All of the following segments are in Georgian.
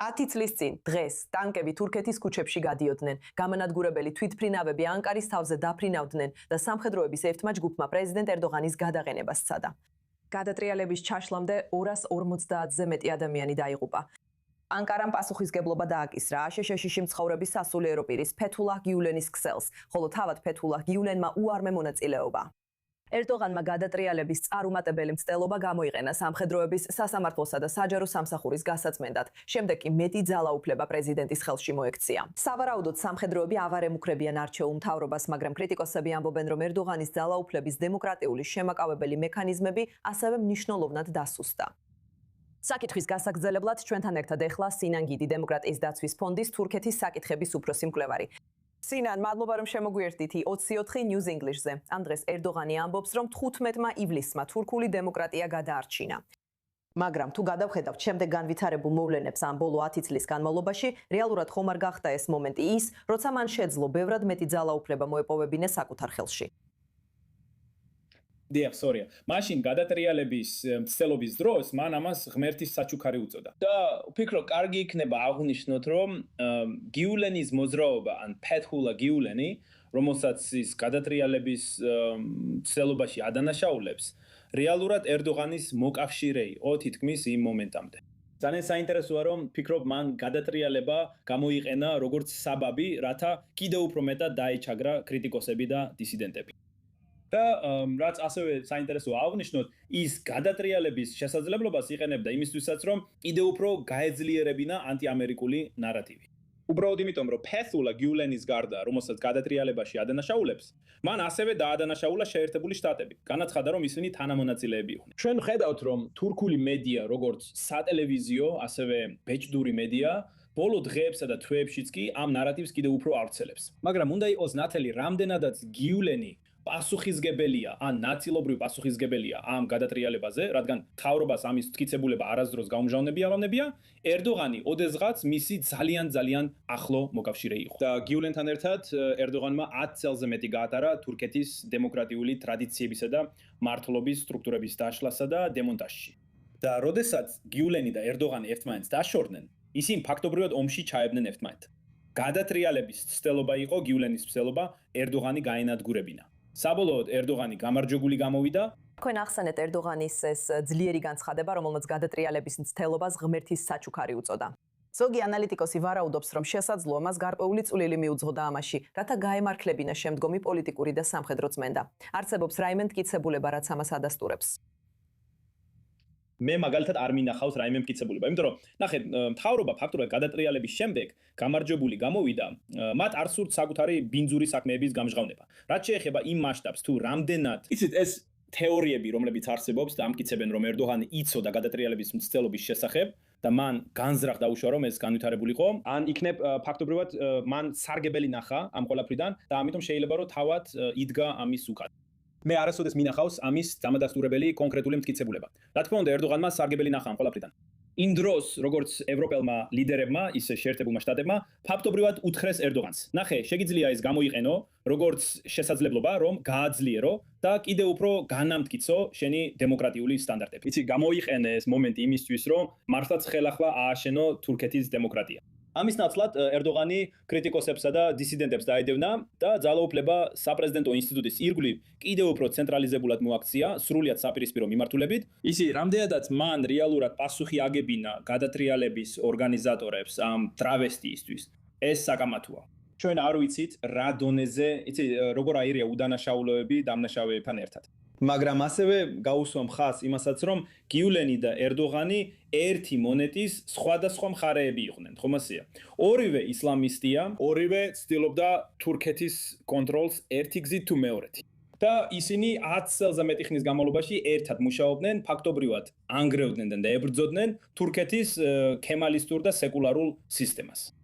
10 წლის წინ დღეს ტანკები თურქეთის ქუჩებში გადიოდნენ. გამანადგურებელი თვითფრინავები ანკარის თავზე დაფრინავდნენ და სამხედროების ერთმა ჯგუფმა პრეზიდენტ ერდოღანის გადაყენებას სცადა. გადატრიალების ჩაშლამდე 250-ზე მეტი ადამიანი დაიღუპა. ანკარამ პასუხისგებლობა დააკისრა აშშ-ში მცხოვრების სასულიერო პირის ფეთულაჰ გიულენის ქსელს, ხოლო თავად ფეთულაჰ გიულენმა უარმე მონაწილეობა. ერდოღანმა გადატრიალების წარუმატებელი მცდელობა გამოიყენა სამხედროების, სასამართლოსა და საჯარო სამსახურის გასაწმენდად. შემდეგ კი მეტი ძალაუფლება პრეზიდენტის ხელში მოექცია. სავარაუდოდ სამხედროები აღარ ემუქრებიან არჩეულ მთავრობას, მაგრამ კრიტიკოსები ამბობენ, რომ ერდოღანის ძალაუფლების დემოკრატიული შემაკავებელი მექანიზმები ასევე მნიშვნელოვნად დასუსტდა. საკითხის გასაგრძელებლად ჩვენთან ერთად ეხლა სინან გიდი, დემოკრატიის დაცვის ფონდის თურქეთის საკითხების უფროსი მკვლევარი. სინან, მადლობა რომ შემოგვიერთდით 24 News English-ზე. ამ დღეს ერდოღანი ამბობს, რომ 15 ივლისმა თურქული დემოკრატია გადაარჩინა. მაგრამ თუ გადავხედავთ შემდეგ განვითარებულ მოვლენებს ამ ბოლო 10 წლის განმავლობაში, რეალურად ხომ არ გახდა ეს მომენტი ის, როცა მან შეძლო ბევრად მეტი ძალაუფლება მოეპოვებინა საკუთარ ხელში. დიახ, სორია. მაშინ გადატრიალების მცდელობის დროს მან ამას ღმერთის საჩუქარი უწოდა. და ვფიქრობ, კარგი იქნება აღვნიშნოთ, რომ გიულენის მოძრაობა, ან ფეთჰულა გიულენი, რომელსაც ის გადატრიალების მცდელობაში ადანაშაულებს, რეალურად ერდოღანის მოკავშირე იყო თითქმის იმ მომენტამდე. ძალიან საინტერესოა, რომ ვფიქრობ, მან გადატრიალება გამოიყენა როგორც საბაბი, რათა კიდევ უფრო მეტად დაეჩაგრა კრიტიკოსები და დისიდენტები. და რაც ასევე საინტერესოა აღვნიშნოთ, ის გადატრიალების შესაძლებლობას იყენებდა იმისთვისაც, რომ კიდევ უფრო გაეძლიერებინა ანტიამერიკული ნარატივი. უბრალოდ იმიტომ, რომ ფეთჰულა გიულენის გარდა, რომელსაც გადატრიალებაში ადანაშაულებს, მან ასევე დაადანაშაულა შეერთებული შტატები. განაცხადა, რომ ისინი თანამონაწილეები იყვნენ. ჩვენ ვხედავთ, რომ თურქული მედია, როგორც სატელევიზიო, ასევე ბეჭდური მედია, ბოლო დღეებსა და თვეებშიც კი ამ ნარატივს კიდევ უფრო ავრცელებს. მაგრამ უნდა იყოს ნათელი, რამდენადაც გიულენი პასუხისგებელია, ან ნაწილობრივ პასუხისგებელია ამ გადატრიალებაზე, რადგან მთავრობას ამის მტკიცებულება არასდროს გაუმჟავნებია, ერდოღანი ოდესღაც მისი ძალიან ახლო მოკავშირე იყო. და გიულენთან ერთად ერდოღანმა 10 წელზე მეტი გაატარა თურქეთის დემოკრატიული ტრადიციებისა და მართლობის სტრუქტურების დაშლასა და დემონტაჟში. და როდესაც გიულენი და ერდოღანი ერთმანეთს დაშორდნენ, ისინი ფაქტობრივად ომში ჩაებდნენ ერთმანეთთან. გადატრიალების მცდელობა იყო გიულენის მცდელობა, ერდოღანი გაენადგურებინა. საბოლოოდ ერდოღანი გამარჯვებული გამოვიდა. თქვენ ახსენეთ ერდოღანის ეს ძლიერი განცხადება, რომელმაც გადატრიალების მცდელობას ღმერთის საჩუქარი უწოდა. ზოგი ანალიტიკოსი ვარაუდობს, რომ შესაძლოა მას გარკვეული წვლილი მიუძღოდა ამაში, რათა გაემართლებინა შემდგომი პოლიტიკური და სამხედრო წმენდა. არსებობს რაიმე მტკიცებულება, რაც ამას ადასტურებს. მე მაგალითად არ მინახავს რაიმე მტკიცებულება, იმიტომ რომ ნახეთ, მთავრობა ფაქტობრივად გადატრიალების შემდეგ გამარჯვებული გამოვიდა, მათ არ სურთ საკუთარი ბინძური საქმეების გამჟღავნება. რაც შეეხება იმ მასშტაბს, თუ რამდენად იცით ეს თეორიები, რომლებიც არსებობს და ამტკიცებენ, რომ ერდოღანი იცოდა გადატრიალების მცდელობის შესახებ და მან განზრახ დაუშვა, რომ ეს განვითარებულიყო, ან იქნებ ფაქტობრივად მან სარგებელი ნახა ამ ყველაფრიდან და ამიტომ შეიძლება რომ თავად იდგა ამის უკან. მე არასოდეს მინახავს ამის დამადასტურებელი კონკრეტული მტკიცებულება. რა თქმა უნდა, ერდოღანმა სარგებელი ნახა ამ ყველაფრიდან. იმ დროს, როგორც ევროპელმა ლიდერებმა, ისე შეერთებულმა შტატებმა, ფაქტობრივად უთხრეს ერდოღანს. ნახე, შეგიძლია ეს გამოიყენო, როგორც შესაძლებლობა, რომ გააძლიერო და კიდევ უფრო განამტკიცო შენი დემოკრატიული სტანდარტები. იცი, გამოიყენე ეს მომენტი იმისთვის, რომ მართლაც ხელახლა ააშენო თურქეთის დემოკრატია. ამის ნაცვლად ერდოღანი კრიტიკოსებსა და დისიდენტებს დაედევნა და ძალაუფლება საპრეზიდენტო ინსტიტუტის ირგვლივ კიდევ უფრო ცენტრალიზებულად მოაქცია, სრულიად საპირისპირო მიმართულებით. ისი, რამდენადაც მან რეალურად პასუხი აგებინა გადატრიალების ორგანიზატორებს ამ ტრავესტიისთვის, ეს საკამათოა. ჩვენ არ ვიცით რა დონეზე, იცი, როგორ აირია უდანაშაულოები დამნაშავეებთან ერთად. მაგრამ ასევე გაუსვა მხას იმასაც, რომ გიულენი და ერდოღანი ერთი მონეტის სხვადასხვა მხარეები იყვნენ, ხომ ასეა? ორივე ისლამისტია, ორივე ცდილობდა თურქეთის კონტროლს ერთი გზით თუ მეორეთი. და ისინი 10 წელზე მეტი ხნის განმავლობაში ერთად მუშაობდნენ, ფაქტობრივად ანგრევდნენ და ებრძოდნენ თურქეთის ქემალისტურ და სეკულარულ სისტემას.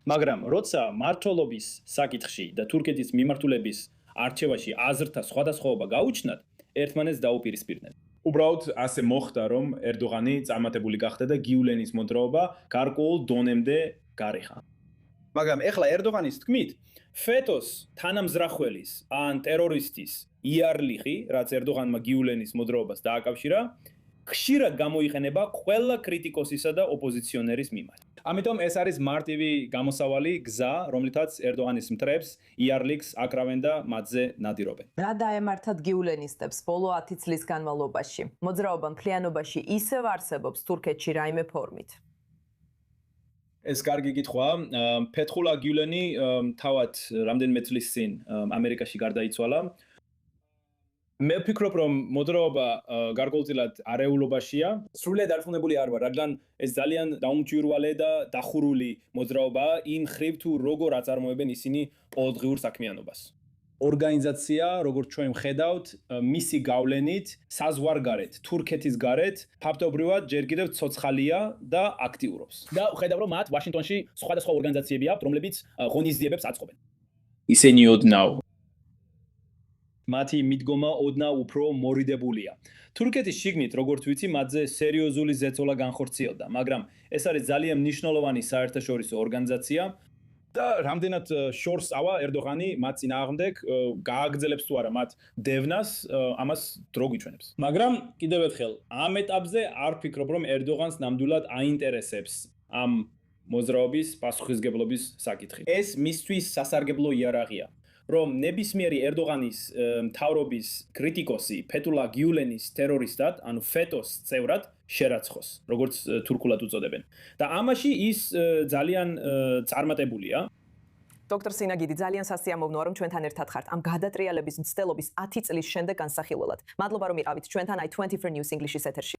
მაგრამ როცა მართლობის საკითხში და თურქეთის მიმართულების არჩევაში აზრთა სხვადასხვაობა გაუჩნდათ, ერთმანეთს დაუპირისპირდნენ. უბრალოდ ასე მოხდა, რომ ერდოღანი წარმატებული გახდა და გიულენის მოძრაობა გარკვეულ დონემდე გარიხა. მაგრამ ეხლა ერდოღანის თქმით, ფეთოს თანამზრახველის ან ტერორისტის იარლიხი, რაც ერდოღანმა გიულენის მოძრაობას დააკავშირა, ხშირად გამოიყენება ყველა კრიტიკოსისა და ოპოზიციონერის მიმართ. ამიტომ ეს არის მარტივი გამოსავალი გზა, რომლითაც ერდოღანის მტრებს იარლიქს აკრავენ და მათზე ნადირობენ. რა დაემართათ გიულენისტებს ბოლო 10 წლის განმავლობაში? მოძრაობა მთლიანობაში ისევ არსებობს თურქეთში რაიმე ფორმით? ეს კარგი კითხვაა. ფეთხულა გიულენი თავად რამდენიმე წლის წინ ამერიკაში გარდაიცვალა. მე ვფიქრობ, რომ მოძრაობა გარკვეულწილად არეულობაშია. სრულიად არწმუნებული არ ვარ, რადგან ეს ძალიან დაუმჭვირვალე და დახურული მოძრაობაა იმ ხრივ თუ როგორ აწარმოებენ ისინი ყოველდღიურ საქმიანობას. ორგანიზაცია, როგორც ჩვენ ვხედავთ, მისი გავლენით საზღვარგარეთ, თურქეთის გარეთ, ფაქტობრივად ჯერ კიდევ ცოცხალია და აქტიურობს. და ვხედავ, რომ მათ ვაშინგტონში სხვადასხვა ორგანიზაციები აქვთ, რომლებიც ღონისძიებებს აწყობენ. ისინი ოდნავ მათი მიდგომა ოდნავ უფრო მორიდებულია. თურქეთის შიგნით, როგორც ვიცი, მათზე სერიოზული ზეწოლა განხორციელდა, მაგრამ ეს არის ძალიან მნიშვნელოვანი საერთაშორისო ორგანიზაცია და რამდენად შორს ავა ერდოღანი მათ წინააღმდეგ გააგრძელებს თუ არა მათ დევნას, ამას დრო გვიჩვენებს. მაგრამ კიდევ ერთხელ, ამ ეტაპზე არ ვფიქრობ, რომ ერდოღანს ნამდვილად აინტერესებს ამ მოძრაობის პასუხისგებლობის საკითხი. ეს მისთვის სასარგებლო იარაღია. რომ ნებისმიერი ერდოღანის მთავრობის კრიტიკოსი ფეთულა გიულენის ტერორისტად, ანუ ფეტოს წევრად შერაცხოს, როგორც თურქულად უწოდებენ. და ამაში ის ძალიან წარმატებულია. დოქტორ სინაგიდი, ძალიან სასიამოვნოა, რომ ჩვენთან ერთად ხართ ამ გადატრიალების მცდელობის 10 წლის შემდეგ განსახილველად. მადლობა, რომ იყავით ჩვენთან i24 News English-ის ეთერში.